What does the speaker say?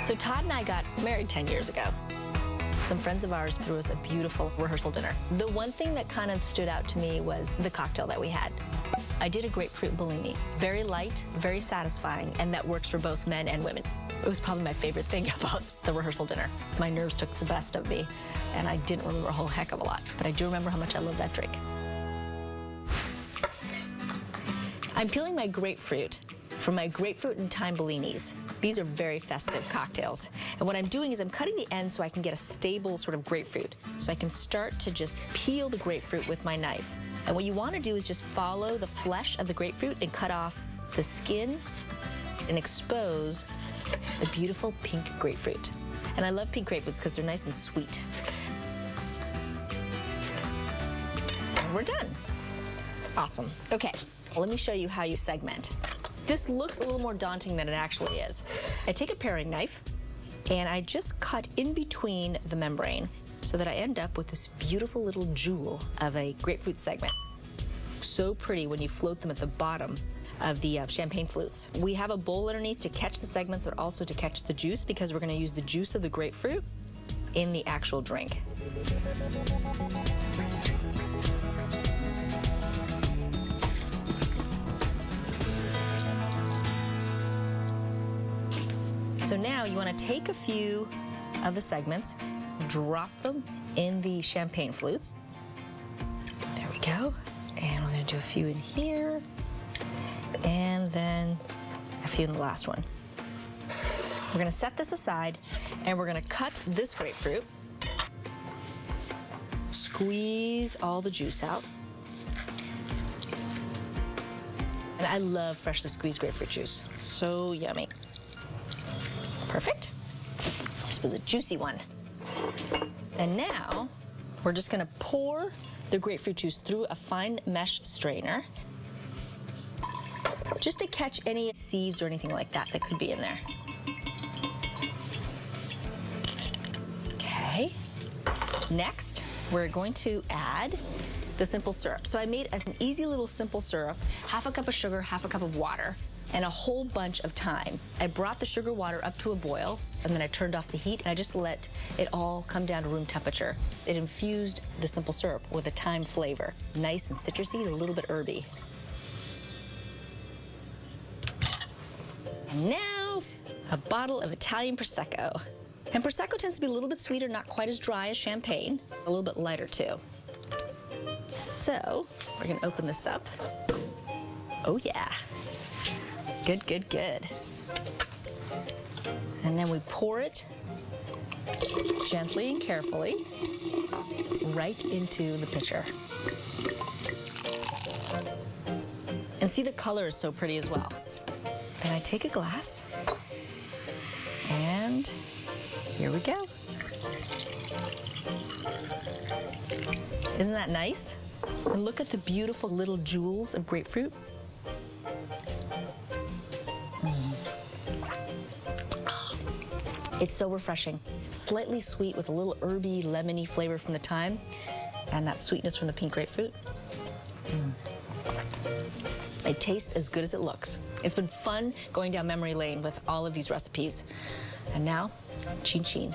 So Todd and I got married 10 years ago. Some friends of ours threw us a beautiful rehearsal dinner. The one thing that kind of stood out to me was the cocktail that we had. I did a grapefruit Bellini. Very light, very satisfying, and that works for both men and women. It was probably my favorite thing about the rehearsal dinner. My nerves took the best of me, and I didn't remember a whole heck of a lot, but I do remember how much I love that drink. I'm peeling my grapefruit from my grapefruit and thyme Bellinis. These are very festive cocktails. And what I'm doing is I'm cutting the end so I can get a stable sort of grapefruit. So I can start to just peel the grapefruit with my knife. And what you want to do is just follow the flesh of the grapefruit and cut off the skin and expose the beautiful pink grapefruit. And I love pink grapefruits because they're nice and sweet. And we're done. Awesome. Okay, well, let me show you how you segment. This looks a little more daunting than it actually is. I take a paring knife and I just cut in between the membrane so that I end up with this beautiful little jewel of a grapefruit segment. So pretty when you float them at the bottom of the champagne flutes. We have a bowl underneath to catch the segments, but also to catch the juice, because we're going to use the juice of the grapefruit in the actual drink. So now you want to take a few of the segments, drop them in the champagne flutes. There we go. And we're going to do a few in here, and then a few in the last one. We're going to set this aside, and we're going to cut this grapefruit, squeeze all the juice out. And I love freshly squeezed grapefruit juice. So yummy. Perfect. This was a juicy one. And now we're just going to pour the grapefruit juice through a fine mesh strainer, just to catch any seeds or anything like that that could be in there. Okay. Next, we're going to add the simple syrup. So I made an easy little simple syrup, half a cup of sugar, half a cup of water, and a whole bunch of thyme. I brought the sugar water up to a boil, and then I turned off the heat, and I just let it all come down to room temperature. It infused the simple syrup with a thyme flavor. Nice and citrusy, a little bit herby. And now, a bottle of Italian Prosecco. And Prosecco tends to be a little bit sweeter, not quite as dry as champagne, a little bit lighter too. So, we're gonna open this up. Oh yeah. Good, good, good. And then we pour it gently and carefully right into the pitcher. And see, the color is so pretty as well. Then I take a glass, and here we go. Isn't that nice? And look at the beautiful little jewels of grapefruit. It's so refreshing. Slightly sweet with a little herby, lemony flavor from the thyme, and that sweetness from the pink grapefruit. It tastes as good as it looks. It's been fun going down memory lane with all of these recipes. And now, chin chin.